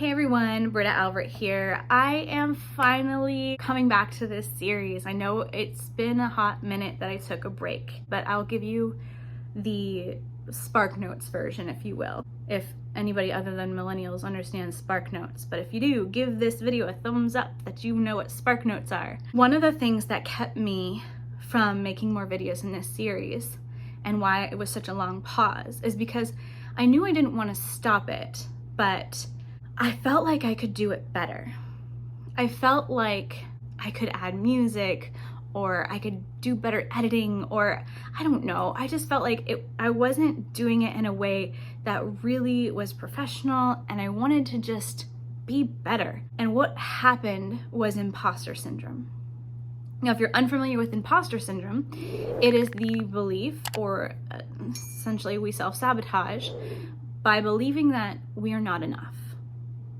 Hey everyone, Britta Albert here. I am finally coming back to this series. I know it's been a hot minute that I took a break, but I'll give you the Spark Notes version, if you will. If anybody other than millennials understands Spark Notes, but if you do, give this video a thumbs up that you know what Spark Notes are. One of the things that kept me from making more videos in this series and why it was such a long pause is because I knew I didn't want to stop it, but I felt like I could do it better. I felt like I could add music, or I could do better editing, or I don't know. I just felt like I wasn't doing it in a way that really was professional, and I wanted to just be better. And what happened was imposter syndrome. Now, if you're unfamiliar with imposter syndrome, it is the belief, or essentially we self-sabotage by believing that we are not enough,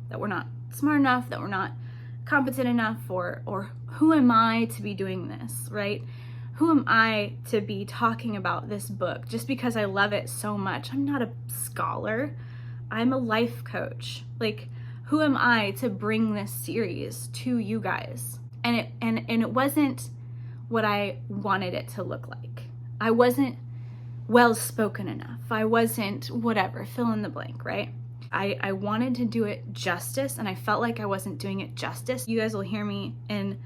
that we're not smart enough, that we're not competent enough, or who am I to be doing this, right? Who am I to be talking about this book just because I love it so much? I'm not a scholar. I'm a life coach. Like, who am I to bring this series to you guys? And it wasn't what I wanted it to look like. I wasn't well-spoken enough. I wasn't whatever, fill in the blank, right? I wanted to do it justice, and I felt like I wasn't doing it justice. You guys will hear me in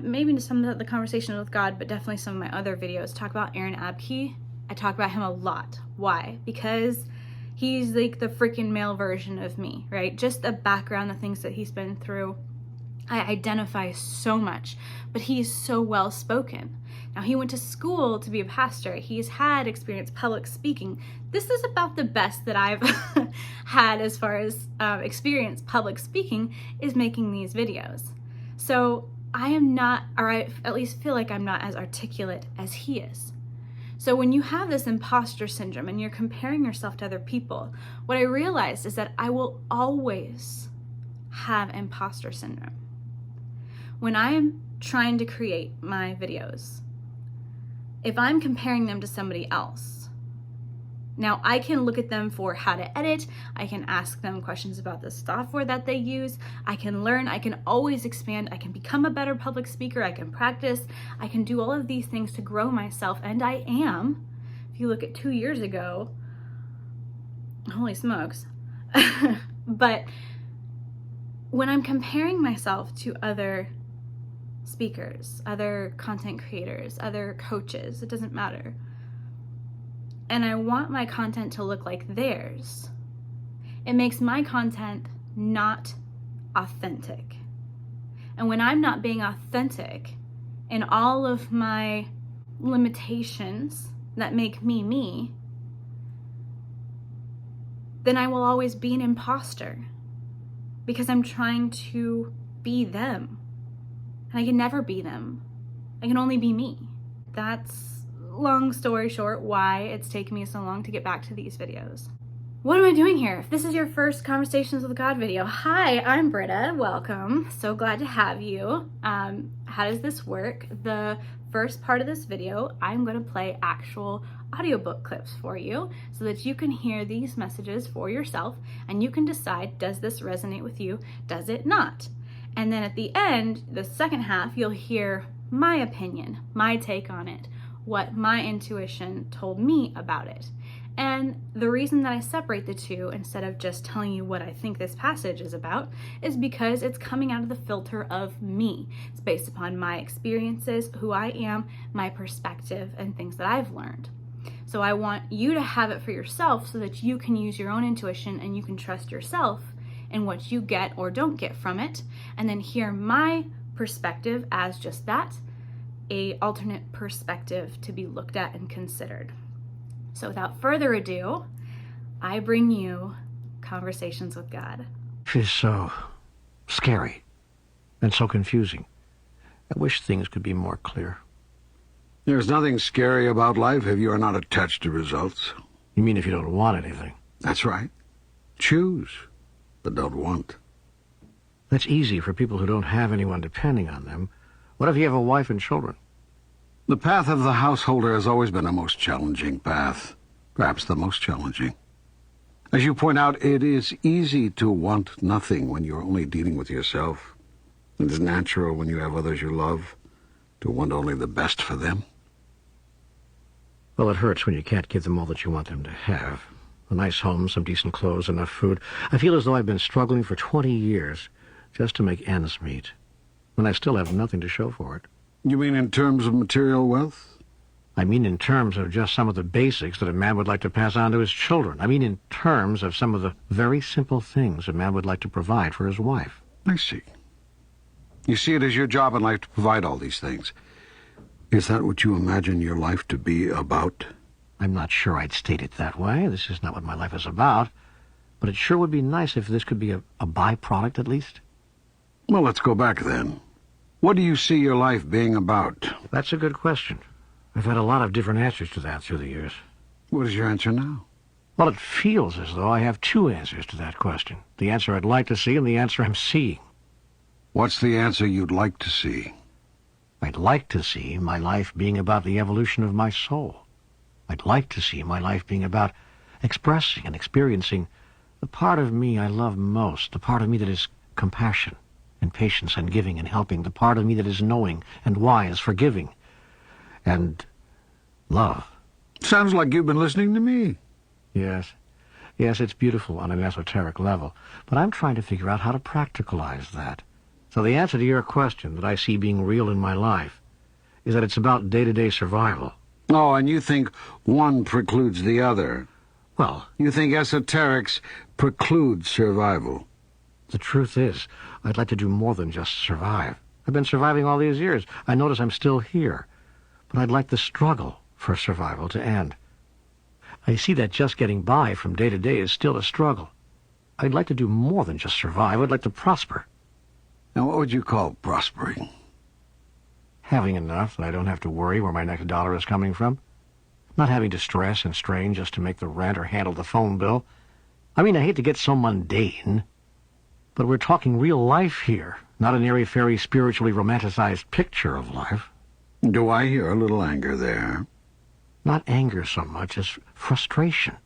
maybe some of the conversations with God, but definitely some of my other videos talk about Aaron Abke. I talk about him a lot. Why? Because he's like the freaking male version of me, right? Just the background, the things that he's been through. I identify so much, but he's so well spoken. Now, he went to school to be a pastor. He's had experience public speaking. This is about the best that I've had as far as experience public speaking, is making these videos. So I am not, or I at least feel like I'm not as articulate as he is. So when you have this imposter syndrome and you're comparing yourself to other people, what I realized is that I will always have imposter syndrome. When I am trying to create my videos, if I'm comparing them to somebody else, now I can look at them for how to edit, I can ask them questions about the software that they use, I can learn, I can always expand, I can become a better public speaker, I can practice, I can do all of these things to grow myself, and I am. If you look at 2 years ago, holy smokes. But when I'm comparing myself to other speakers, other content creators, other coaches, it doesn't matter, and I want my content to look like theirs, it makes my content not authentic. And when I'm not being authentic in all of my limitations that make me me, then I will always be an imposter, because I'm trying to be them. And I can never be them. I can only be me. That's, long story short, why it's taken me so long to get back to these videos. What am I doing here? If this is your first Conversations with God video, hi, I'm Britta, welcome. So glad to have you. How does this work? The first part of this video, I'm gonna play actual audiobook clips for you so that you can hear these messages for yourself and you can decide, does this resonate with you? Does it not? And then at the end, the second half, you'll hear my opinion, my take on it, what my intuition told me about it. And the reason that I separate the two instead of just telling you what I think this passage is about is because it's coming out of the filter of me. It's based upon my experiences, who I am, my perspective, and things that I've learned. So I want you to have it for yourself so that you can use your own intuition and you can trust yourself and what you get or don't get from it, and then hear my perspective as just that, a alternate perspective to be looked at and considered. So without further ado, I bring you Conversations with God. She's so scary and so confusing. I wish things could be more clear. There's nothing scary about life if you are not attached to results. You mean if you don't want anything? That's right. Choose, but don't want. That's easy for people who don't have anyone depending on them. What if you have a wife and children? The path of the householder has always been a most challenging path, perhaps the most challenging. As you point out, it is easy to want nothing when you're only dealing with yourself. It is natural when you have others you love to want only the best for them. Well, it hurts when you can't give them all that you want them to have. A nice home, some decent clothes, enough food. I feel as though I've been struggling for 20 years just to make ends meet, when I still have nothing to show for it. You mean in terms of material wealth? I mean in terms of just some of the basics that a man would like to pass on to his children. I mean in terms of some of the very simple things a man would like to provide for his wife. I see. You see it as your job in life to provide all these things. Is that what you imagine your life to be about? I'm not sure I'd state it that way. This is not what my life is about. But it sure would be nice if this could be a byproduct, at least. Well, let's go back then. What do you see your life being about? That's a good question. I've had a lot of different answers to that through the years. What is your answer now? Well, it feels as though I have two answers to that question. The answer I'd like to see and the answer I'm seeing. What's the answer you'd like to see? I'd like to see my life being about the evolution of my soul. I'd like to see my life being about expressing and experiencing the part of me I love most, the part of me that is compassion and patience and giving and helping, the part of me that is knowing and wise, forgiving, and love. Sounds like you've been listening to me. Yes, it's beautiful on an esoteric level, but I'm trying to figure out how to practicalize that. So the answer to your question that I see being real in my life is that it's about day-to-day survival. Oh, and you think one precludes the other. Well, You think esoterics preclude survival. the truth is, I'd like to do more than just survive. I've been surviving all these years. I notice I'm still here. But I'd like the struggle for survival to end. I see that just getting by from day to day is still a struggle. I'd like to do more than just survive. I'd like to prosper. Now, what would you call prospering? Having enough that I don't have to worry where my next dollar is coming from. Not having to stress and strain just to make the rent or handle the phone bill. I mean, I hate to get so mundane, but we're talking real life here, not an airy-fairy, spiritually romanticized picture of life. Do I hear a little anger there? Not anger so much as frustration.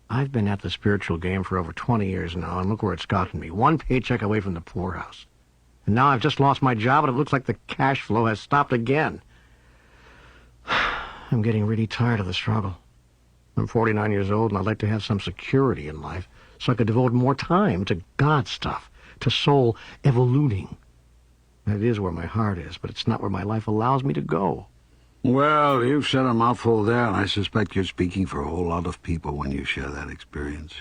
I've been at the spiritual game for over 20 years now, and look where it's gotten me. One paycheck away from the poorhouse. And now I've just lost my job, and it looks like the cash flow has stopped again. I'm getting really tired of the struggle. I'm 49 years old, and I'd like to have some security in life, so I could devote more time to God stuff, to soul evoluting. That is where my heart is, but it's not where my life allows me to go. Well, you've said a mouthful there, and I suspect you're speaking for a whole lot of people when you share that experience.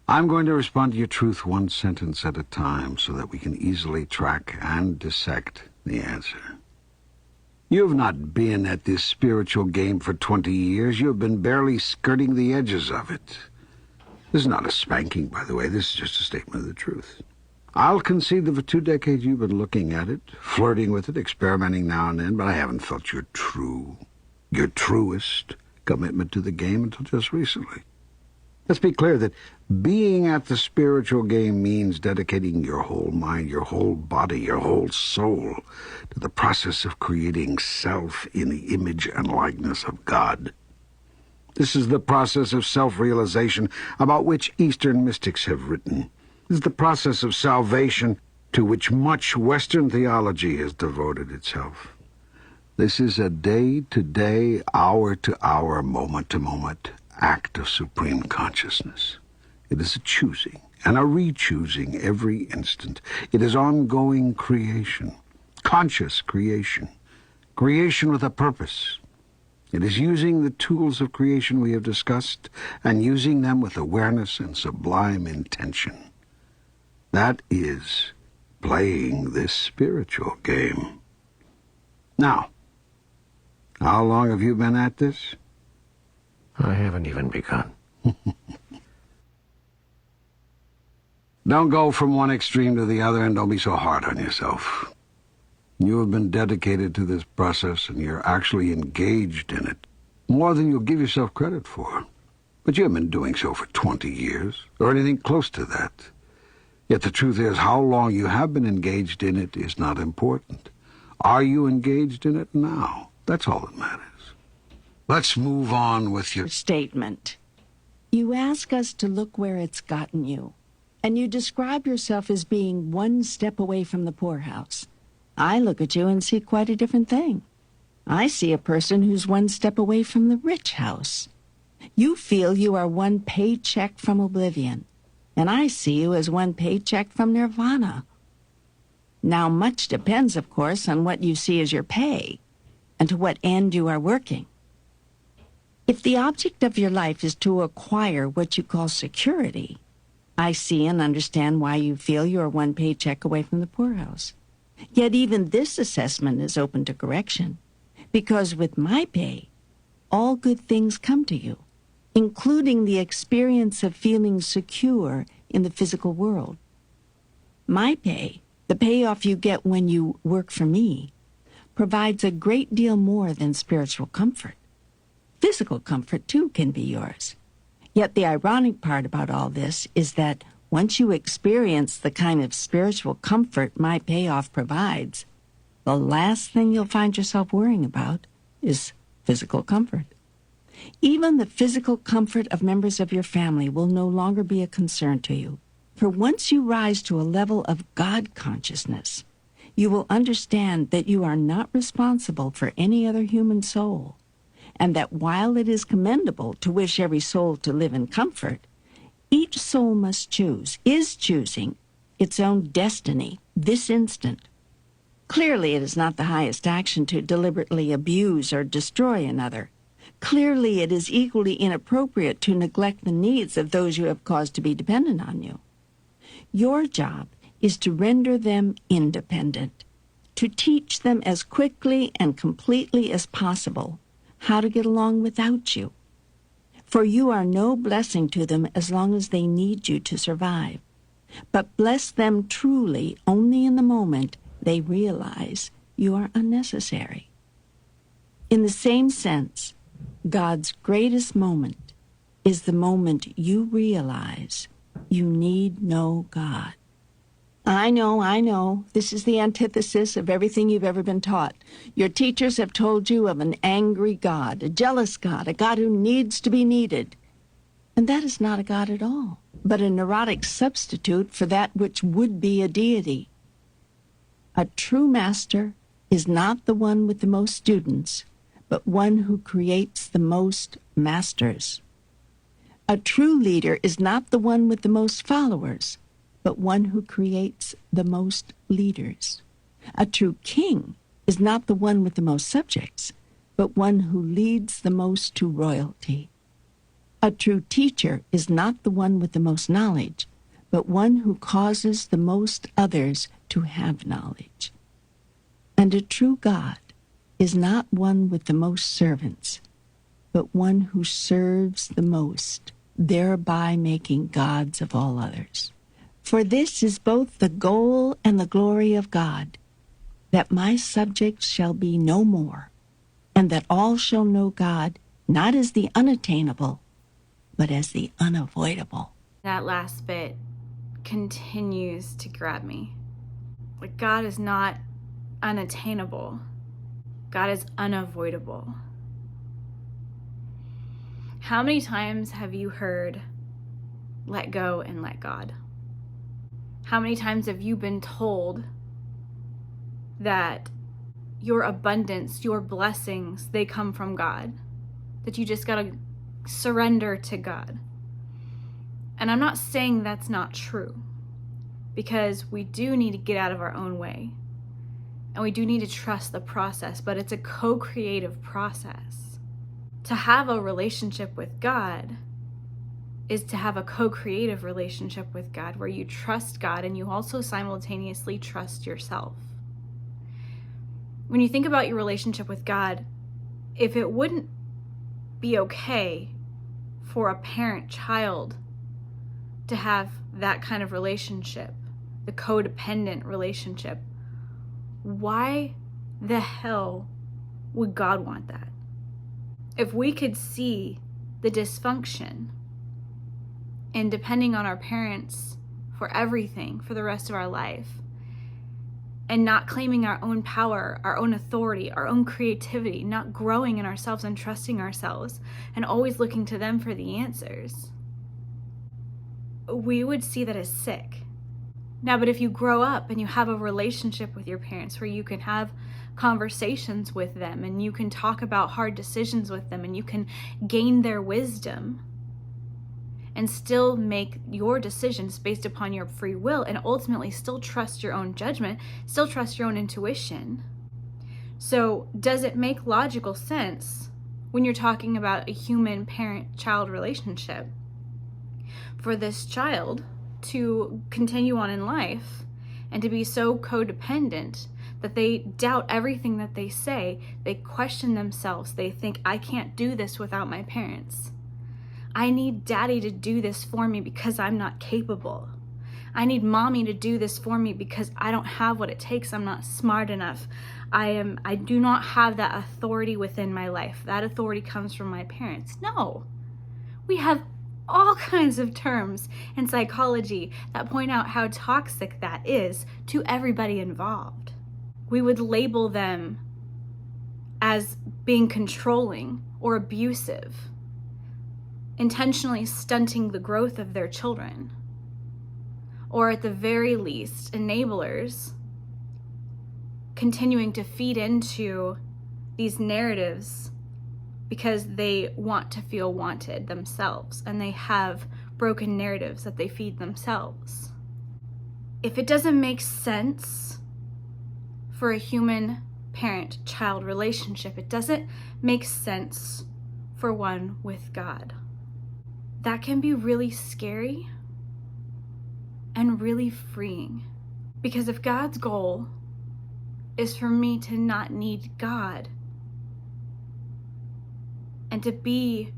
I'm going to respond to your truth one sentence at a time so that we can easily track and dissect the answer. You've not been at this spiritual game for 20 years. You've been barely skirting the edges of it. This is not a spanking, by the way. This is just a statement of the truth. I'll concede that for 2 decades you've been looking at it, flirting with it, experimenting now and then, but I haven't felt your truest commitment to the game until just recently. Let's be clear that being at the spiritual game means dedicating your whole mind, your whole body, your whole soul to the process of creating self in the image and likeness of God. This is the process of self-realization about which Eastern mystics have written. This is the process of salvation to which much Western theology has devoted itself. This is a day-to-day, hour-to-hour, moment-to-moment act of supreme consciousness. It is a choosing and a re-choosing every instant. It is ongoing creation, conscious creation, creation with a purpose. It is using the tools of creation we have discussed and using them with awareness and sublime intention. That is playing this spiritual game. Now, how long have you been at this? I haven't even begun. Don't go from one extreme to the other, and don't be so hard on yourself. You have been dedicated to this process, and you're actually engaged in it more than you'll give yourself credit for. But you haven't been doing so for 20 years, or anything close to that. Yet the truth is, how long you have been engaged in it is not important. Are you engaged in it now? That's all that matters. Let's move on with your statement. You ask us to look where it's gotten you, and you describe yourself as being one step away from the poorhouse. I look at you and see quite a different thing. I see a person who's one step away from the rich house. You feel you are one paycheck from oblivion, and I see you as one paycheck from nirvana. Now, much depends, of course, on what you see as your pay and to what end you are working. If the object of your life is to acquire what you call security, I see and understand why you feel you are one paycheck away from the poorhouse. Yet even this assessment is open to correction, because with my pay, all good things come to you, including the experience of feeling secure in the physical world. My pay, the payoff you get when you work for me, provides a great deal more than spiritual comfort. Physical comfort, too, can be yours. Yet the ironic part about all this is that once you experience the kind of spiritual comfort my payoff provides, the last thing you'll find yourself worrying about is physical comfort. Even the physical comfort of members of your family will no longer be a concern to you. For once you rise to a level of God consciousness, you will understand that you are not responsible for any other human soul, and that while it is commendable to wish every soul to live in comfort, each soul is choosing its own destiny this instant. Clearly, it is not the highest action to deliberately abuse or destroy another. Clearly, it is equally inappropriate to neglect the needs of those you have caused to be dependent on you. Your job is to render them independent, to teach them as quickly and completely as possible how to get along without you. For you are no blessing to them as long as they need you to survive, but bless them truly only in the moment they realize you are unnecessary. In the same sense, God's greatest moment is the moment you realize you need no God. I know. This is the antithesis of everything you've ever been taught. Your teachers have told you of an angry God, a jealous God, a God who needs to be needed. And that is not a God at all, but a neurotic substitute for that which would be a deity. A true master is not the one with the most students, but one who creates the most masters. A true leader is not the one with the most followers, but one who creates the most leaders. A true king is not the one with the most subjects, but one who leads the most to royalty. A true teacher is not the one with the most knowledge, but one who causes the most others to have knowledge. And a true God is not one with the most servants, but one who serves the most, thereby making gods of all others. For this is both the goal and the glory of God, that my subjects shall be no more, and that all shall know God not as the unattainable, but as the unavoidable. That last bit continues to grab me. Like, God is not unattainable. God is unavoidable. How many times have you heard, let go and let God? How many times have you been told that your abundance, your blessings, they come from God? That you just gotta surrender to God. And I'm not saying that's not true, because we do need to get out of our own way. And we do need to trust the process, but it's a co-creative process. To have a relationship with God is to have a co-creative relationship with God, where you trust God and you also simultaneously trust yourself. When you think about your relationship with God, if it wouldn't be okay for a parent-child to have that kind of relationship, the codependent relationship, why the hell would God want that? If we could see the dysfunction in depending on our parents for everything for the rest of our life, and not claiming our own power, our own authority, our own creativity, not growing in ourselves and trusting ourselves, and always looking to them for the answers, we would see that as sick. Now, but if you grow up and you have a relationship with your parents where you can have conversations with them and you can talk about hard decisions with them and you can gain their wisdom and still make your decisions based upon your free will and ultimately still trust your own judgment, still trust your own intuition. So does it make logical sense when you're talking about a human parent-child relationship for this child to continue on in life and to be so codependent that they doubt everything that they say, they question themselves, they think, I can't do this without my parents. I need daddy to do this for me because I'm not capable. I need mommy to do this for me because I don't have what it takes. I'm not smart enough. I do not have that authority within my life. That authority comes from my parents. No. We have all kinds of terms in psychology that point out how toxic that is to everybody involved. We would label them as being controlling or abusive, intentionally stunting the growth of their children, or at the very least, enablers continuing to feed into these narratives because they want to feel wanted themselves and they have broken narratives that they feed themselves. If it doesn't make sense for a human parent-child relationship, it doesn't make sense for one with God. That can be really scary and really freeing, because if God's goal is for me to not need God and to be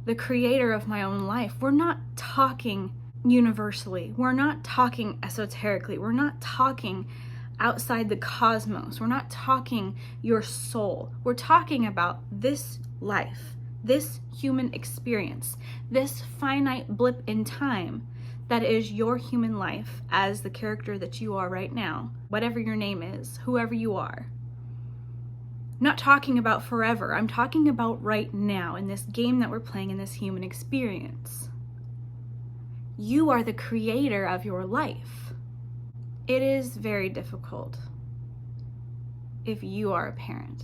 the creator of my own life, we're not talking universally, we're not talking esoterically, we're not talking outside the cosmos, we're not talking your soul, we're talking about this life, this human experience, this finite blip in time that is your human life as the character that you are right now, whatever your name is, whoever you are. I'm not talking about forever, I'm talking about right now in this game that we're playing in this human experience. You are the creator of your life. It is very difficult if you are a parent.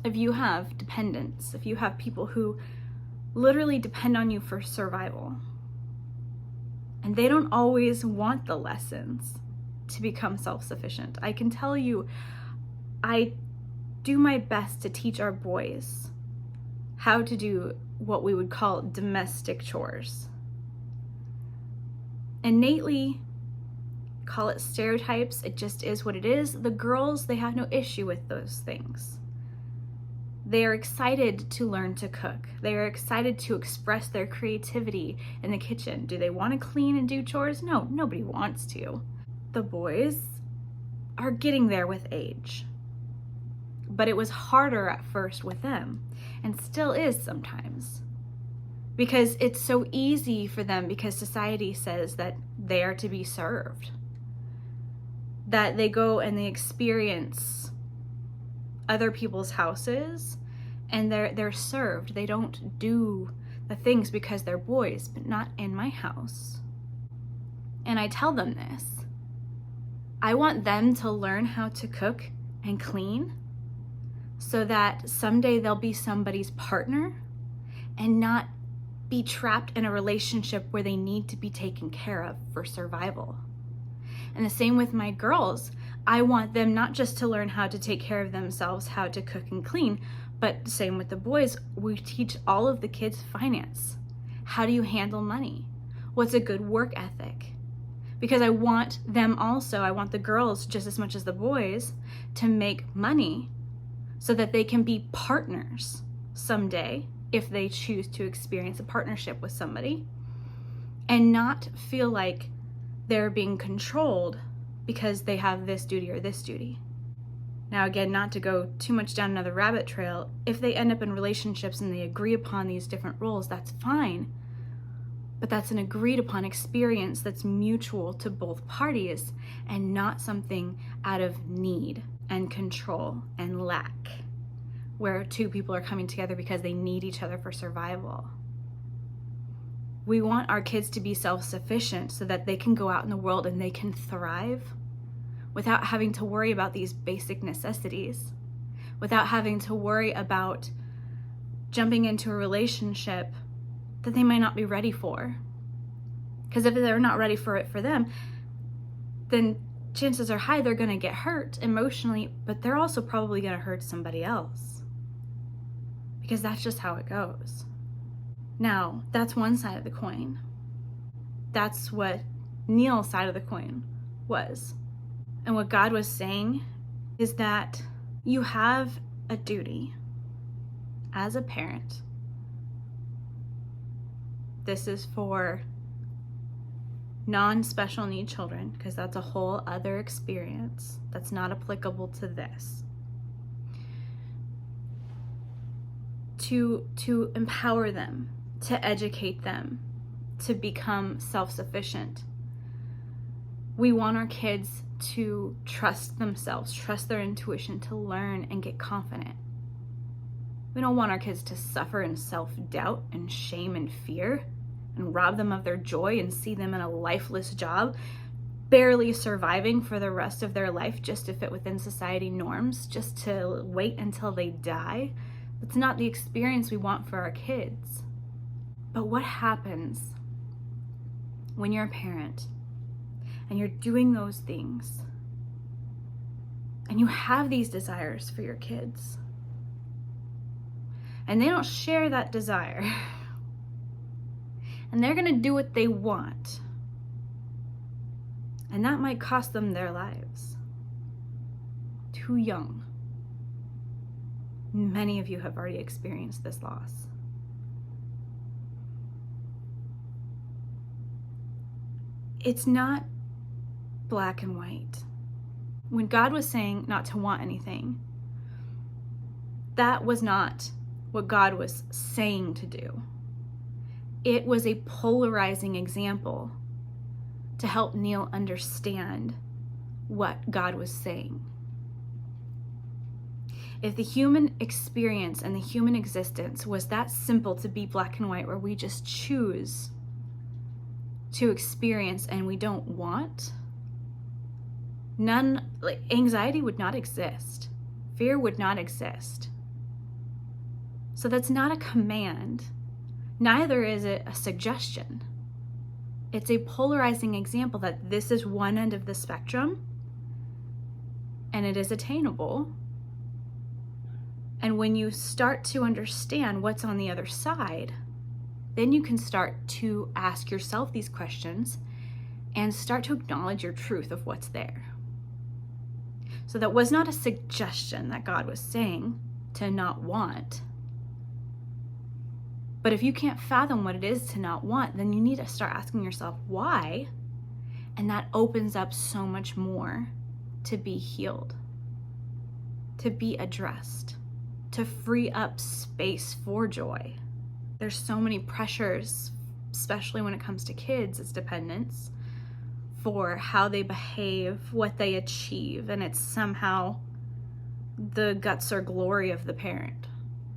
If you have dependents, if you have people who literally depend on you for survival, and they don't always want the lessons to become self-sufficient. I can tell you, I do my best to teach our boys how to do what we would call domestic chores. Innately, call it stereotypes, it just is what it is. The girls, they have no issue with those things. They are excited to learn to cook. They are excited to express their creativity in the kitchen. Do they want to clean and do chores? No, nobody wants to. The boys are getting there with age. But it was harder at first with them, and still is sometimes. Because it's so easy for them, because society says that they are to be served. That they go and they experience other people's houses and they're served. They don't do the things because they're boys, but not in my house. And I tell them this. I want them to learn how to cook and clean so that someday they'll be somebody's partner and not be trapped in a relationship where they need to be taken care of for survival. And the same with my girls. I want them not just to learn how to take care of themselves, how to cook and clean, but same with the boys. We teach all of the kids finance. How do you handle money? What's a good work ethic? Because I want them also, I want the girls just as much as the boys to make money so that they can be partners someday if they choose to experience a partnership with somebody and not feel like they're being controlled because they have this duty or this duty. Now again, not to go too much down another rabbit trail, if they end up in relationships and they agree upon these different roles, that's fine. But that's an agreed upon experience that's mutual to both parties and not something out of need and control and lack, where two people are coming together because they need each other for survival. We want our kids to be self-sufficient so that they can go out in the world and they can thrive without having to worry about these basic necessities, without having to worry about jumping into a relationship that they might not be ready for. Because if they're not ready for it for them, then chances are high they're going to get hurt emotionally, but they're also probably going to hurt somebody else. Because that's just how it goes. Now, that's one side of the coin. That's what Neale's side of the coin was. And what God was saying is that you have a duty as a parent. This is for non-special need children, because that's a whole other experience that's not applicable to this. To empower them, to educate them, to become self-sufficient. We want our kids to trust themselves, trust their intuition, to learn and get confident. We don't want our kids to suffer in self-doubt and shame and fear and rob them of their joy and see them in a lifeless job, barely surviving for the rest of their life just to fit within society norms, just to wait until they die. That's not the experience we want for our kids. But what happens when you're a parent and you're doing those things and you have these desires for your kids and they don't share that desire and they're gonna do what they want, and that might cost them their lives? Too young. Many of you have already experienced this loss. It's not black and white. When God was saying not to want anything, that was not what God was saying to do. It was a polarizing example to help Neale understand what God was saying. If the human experience and the human existence was that simple to be black and white, where we just choose to experience and we don't want, anxiety would not exist. Fear would not exist. So that's not a command. Neither is it a suggestion. It's a polarizing example that this is one end of the spectrum and it is attainable. And when you start to understand what's on the other side, then you can start to ask yourself these questions and start to acknowledge your truth of what's there. So that was not a suggestion that God was saying to not want. But if you can't fathom what it is to not want, then you need to start asking yourself why. And that opens up so much more to be healed, to be addressed, to free up space for joy. There's so many pressures, especially when it comes to kids as dependents, for how they behave, what they achieve, and it's somehow the guts or glory of the parent.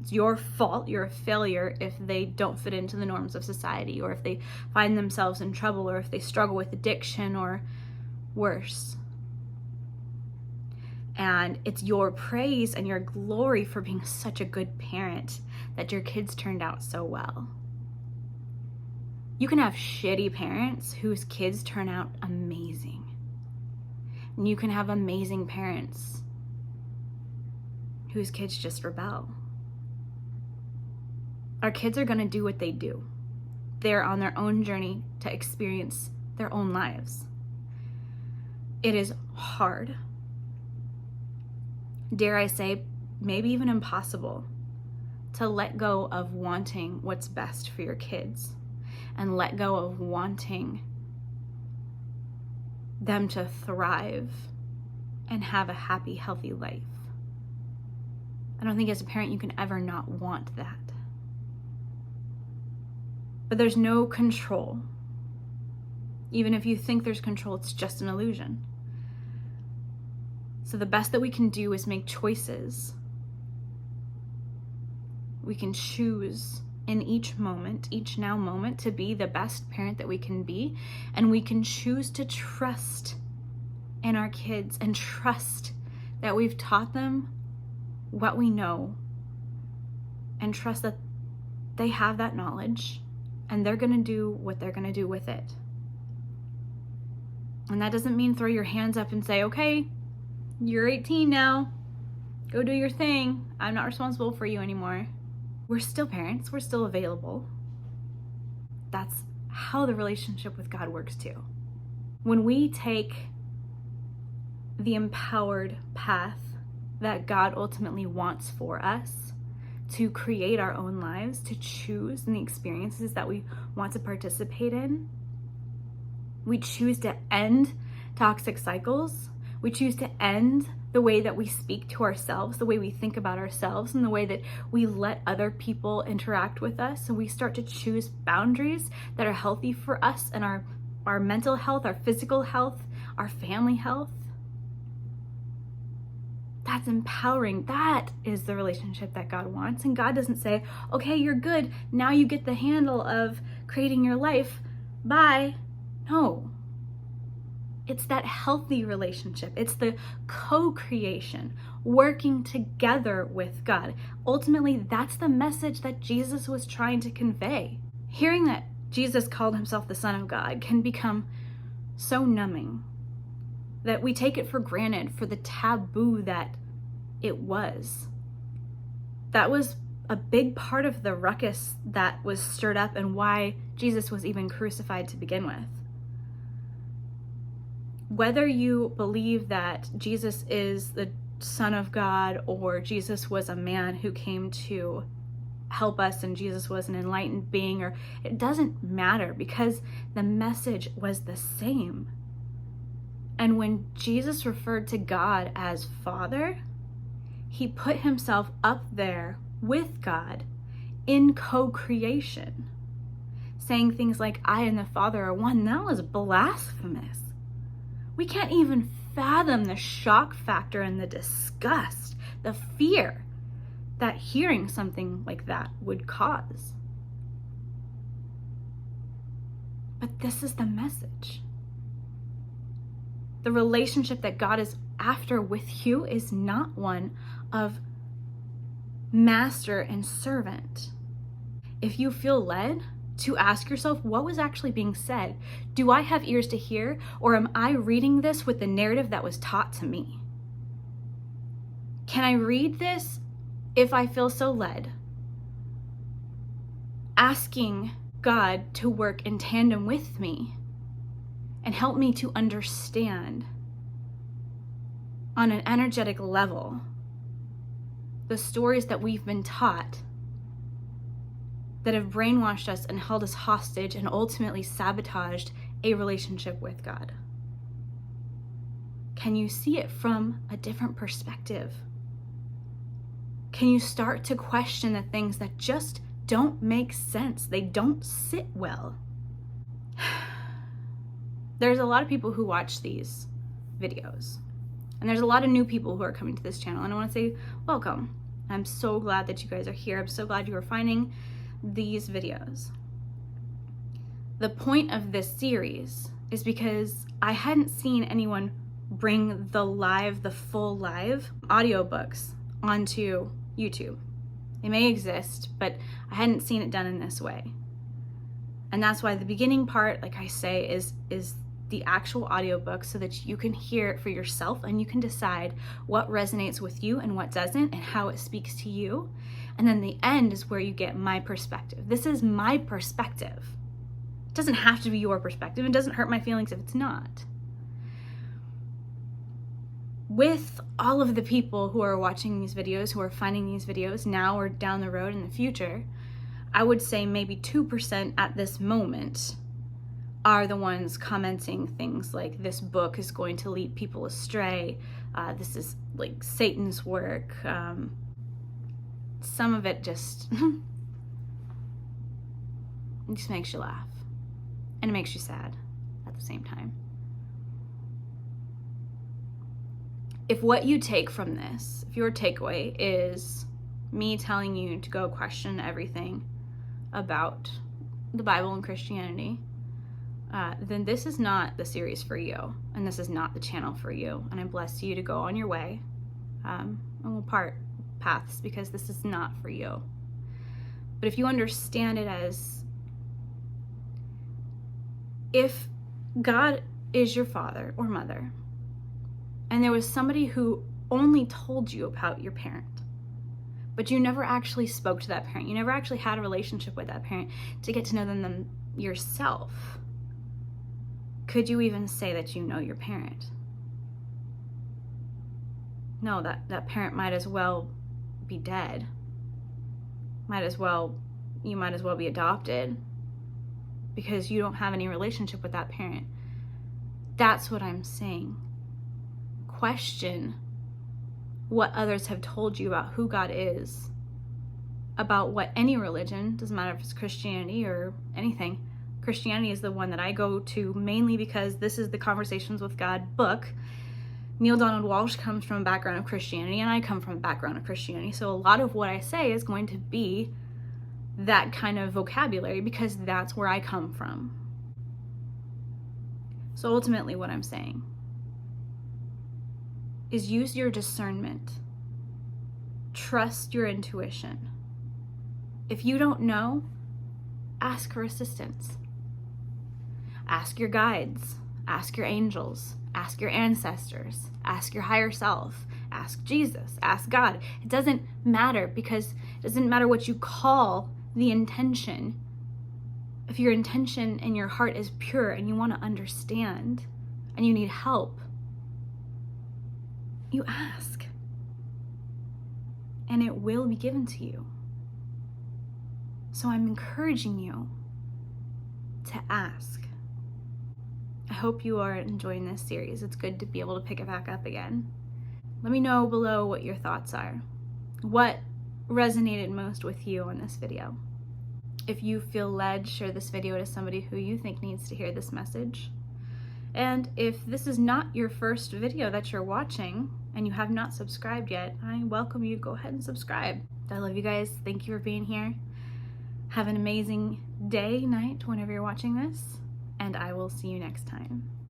It's your fault, you're a failure if they don't fit into the norms of society, or if they find themselves in trouble, or if they struggle with addiction or worse. And it's your praise and your glory for being such a good parent that your kids turned out so well. You can have shitty parents whose kids turn out amazing. And you can have amazing parents whose kids just rebel. Our kids are going to do what they do. They're on their own journey to experience their own lives. It is hard. Dare I say, maybe even impossible, to let go of wanting what's best for your kids and let go of wanting them to thrive and have a happy, healthy life. I don't think as a parent you can ever not want that. But there's no control. Even if you think there's control, it's just an illusion. So the best that we can do is make choices. We can choose in each moment, each now moment, to be the best parent that we can be. And we can choose to trust in our kids and trust that we've taught them what we know, and trust that they have that knowledge and they're going to do what they're going to do with it. And that doesn't mean throw your hands up and say, okay, you're 18 now, go do your thing. I'm not responsible for you anymore. We're still parents. We're still available. That's how the relationship with God works too. When we take the empowered path that God ultimately wants for us to create our own lives, to choose in the experiences that we want to participate in, we choose to end toxic cycles. We choose to end the way that we speak to ourselves, the way we think about ourselves, and the way that we let other people interact with us. And we start to choose boundaries that are healthy for us and our mental health, our physical health, our family health. That's empowering. That is the relationship that God wants. And God doesn't say, okay, you're good. Now you get the handle of creating your life. Bye. No. It's that healthy relationship. It's the co-creation, working together with God. Ultimately, that's the message that Jesus was trying to convey. Hearing that Jesus called himself the Son of God can become so numbing that we take it for granted for the taboo that it was. That was a big part of the ruckus that was stirred up and why Jesus was even crucified to begin with. Whether you believe that Jesus is the Son of God or Jesus was a man who came to help us and Jesus was an enlightened being, or it doesn't matter, because the message was the same. And when Jesus referred to God as Father, he put himself up there with God in co-creation, saying things like, I and the Father are one. That was blasphemous. We can't even fathom the shock factor and the disgust, the fear that hearing something like that would cause. But this is the message. The relationship that God is after with you is not one of master and servant. If you feel led to ask yourself, what was actually being said? Do I have ears to hear, or am I reading this with the narrative that was taught to me? Can I read this if I feel so led? Asking God to work in tandem with me and help me to understand on an energetic level the stories that we've been taught that have brainwashed us and held us hostage and ultimately sabotaged a relationship with God. Can you see it from a different perspective? Can you start to question the things that just don't make sense? They don't sit well. There's a lot of people who watch these videos, and there's a lot of new people who are coming to this channel, and I want to say welcome. I'm so glad that you guys are here. I'm so glad you are finding these videos. The point of this series is because I hadn't seen anyone bring the full live audiobooks onto YouTube. They may exist, but I hadn't seen it done in this way. And that's why the beginning part, like I say, is the actual audiobook, so that you can hear it for yourself and you can decide what resonates with you and what doesn't, and how it speaks to you. And then the end is where you get my perspective. This is my perspective. It doesn't have to be your perspective. It doesn't hurt my feelings if it's not. With all of the people who are watching these videos, who are finding these videos now or down the road in the future, I would say maybe 2% at this moment are the ones commenting things like, this book is going to lead people astray. This is like Satan's work. Some of it just makes you laugh, and it makes you sad at the same time. If what you take from this, if your takeaway is me telling you to go question everything, about the Bible and Christianity, then this is not the series for you, and this is not the channel for you. And I bless you to go on your way, and we'll part paths because this is not for you. But if you understand it as, if God is your father or mother, and there was somebody who only told you about your parent, but you never actually spoke to that parent, you never actually had a relationship with that parent to get to know them yourself, could you even say that you know your parent? No, that parent might as well be dead. You might as well be adopted, because you don't have any relationship with that parent. That's what I'm saying. Question what others have told you about who God is, about what any religion, doesn't matter if it's Christianity or anything. Christianity is the one that I go to mainly because this is the Conversations with God book. Neale Donald Walsch comes from a background of Christianity, and I come from a background of Christianity. So a lot of what I say is going to be that kind of vocabulary because that's where I come from. So ultimately what I'm saying is use your discernment. Trust your intuition. If you don't know, ask for assistance. Ask your guides, ask your angels, ask your ancestors, ask your higher self, ask Jesus, ask God. It doesn't matter, because it doesn't matter what you call the intention. If your intention and your heart is pure and you want to understand and you need help, you ask, and it will be given to you. So I'm encouraging you to ask. I hope you are enjoying this series. It's good to be able to pick it back up again. Let me know below what your thoughts are. What resonated most with you on this video? If you feel led, share this video to somebody who you think needs to hear this message. And if this is not your first video that you're watching and you have not subscribed yet, I welcome you to go ahead and subscribe. I love you guys. Thank you for being here. Have an amazing day, night, whenever you're watching this, and I will see you next time.